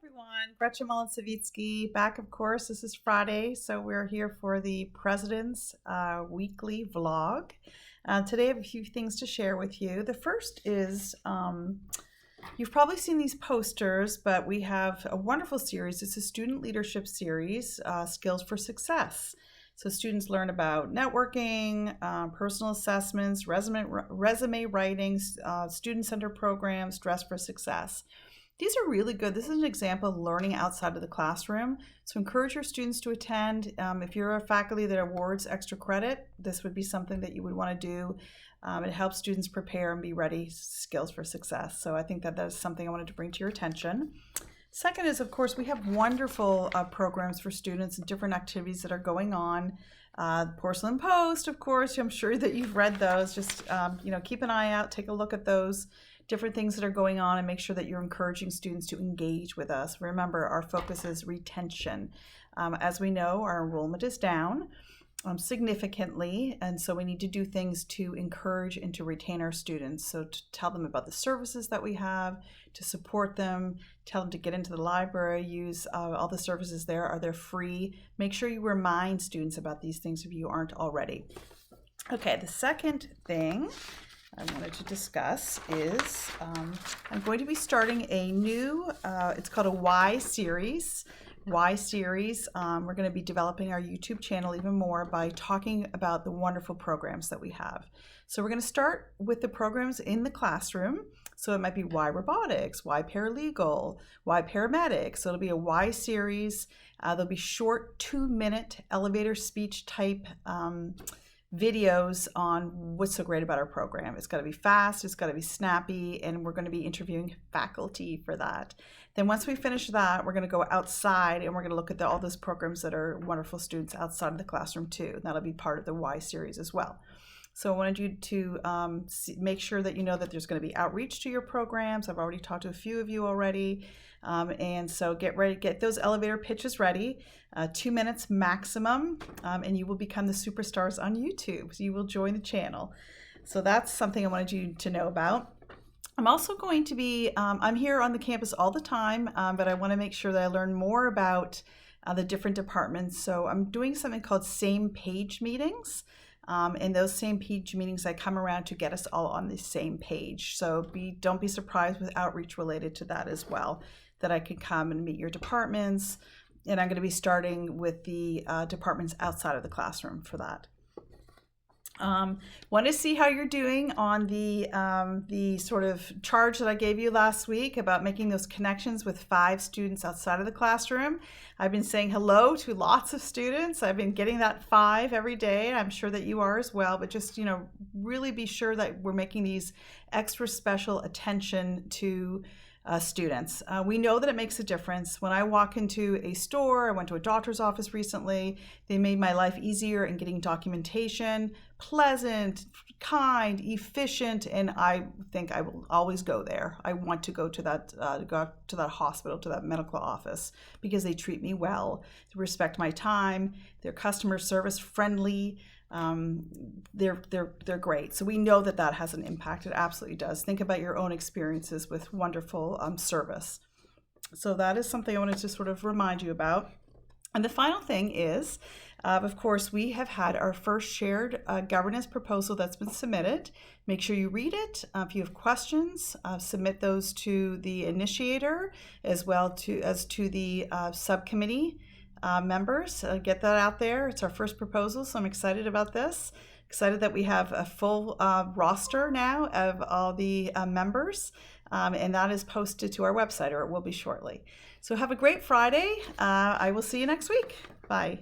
everyone. Gretchen Mullin-Sawicki back, of course. This is Friday, so we're here for the President's weekly vlog. Today I have a few things to share with you. The first is, you've probably seen these posters, but we have a wonderful series. It's a student leadership series, Skills for Success. So students learn about networking, personal assessments, resume writing, student-centered programs, Dress for Success. These are really good. This is an example of learning outside of the classroom. So encourage your students to attend. If you're a faculty that awards extra credit, this would be something that you would want to do. It helps students prepare and be ready, skills for success. So I think that that's something I wanted to bring to your attention. Second is, of course, we have wonderful programs for students and different activities that are going on. Porcelain Post, of course, I'm sure that you've read those. Just keep an eye out, take a look at those different things that are going on, and make sure that you're encouraging students to engage with us. Remember, our focus is retention. As we know, our enrollment is down significantly, and so we need to do things to encourage and to retain our students. So to tell them about the services that we have, to support them, tell them to get into the library, use all the services there. They're free. Make sure you remind students about these things if you aren't already. Okay, the second thing I wanted to discuss is I'm going to be starting a new, it's called a Y series. We're going to be developing our YouTube channel even more by talking about the wonderful programs that we have. So we're going to start with the programs in the classroom. So it might be Y robotics, Y paralegal, Y paramedics. So it'll be a Y series. There'll be short 2-minute elevator speech type videos on what's so great about our program. It's got to be fast, it's got to be snappy, and we're going to be interviewing faculty for that. Then once we finish that, we're going to go outside and we're going to look at all those programs that are wonderful students outside of the classroom too. And that'll be part of the Y series as well. So I wanted you to make sure that you know that there's going to be outreach to your programs. I've already talked to a few of you already. And so get ready, get those elevator pitches ready, 2 minutes maximum, and you will become the superstars on YouTube. So you will join the channel. So that's something I wanted you to know about. I'm also going to be, I'm here on the campus all the time, but I want to make sure that I learn more about the different departments. So I'm doing something called same page meetings. In those same page meetings, I come around to get us all on the same page. So don't be surprised with outreach related to that as well, that I can come and meet your departments. And I'm going to be starting with the departments outside of the classroom for that. Want to see how you're doing on the sort of charge that I gave you last week about making those connections with 5 students outside of the classroom. I've been saying hello to lots of students. I've been getting that 5 every day. I'm sure that you are as well, but just, really be sure that we're making these extra special attention to students. We know that it makes a difference. When I walk into a store, I went to a doctor's office recently, they made my life easier in getting documentation, pleasant, kind, efficient, and I think I will always go there. I want to go to that hospital, to that medical office, because they treat me well, they respect my time, they're customer service friendly. They're great. So we know that that has an impact. It absolutely does. Think about your own experiences with wonderful service. So that is something I wanted to sort of remind you about. And the final thing is, of course, we have had our first shared governance proposal that's been submitted. Make sure you read it. If you have questions, submit those to the initiator as well as to the subcommittee members. Get that out there. It's our first proposal, so I'm excited about this. Excited that we have a full roster now of all the members, and that is posted to our website, or it will be shortly. So have a great Friday. I will see you next week. Bye.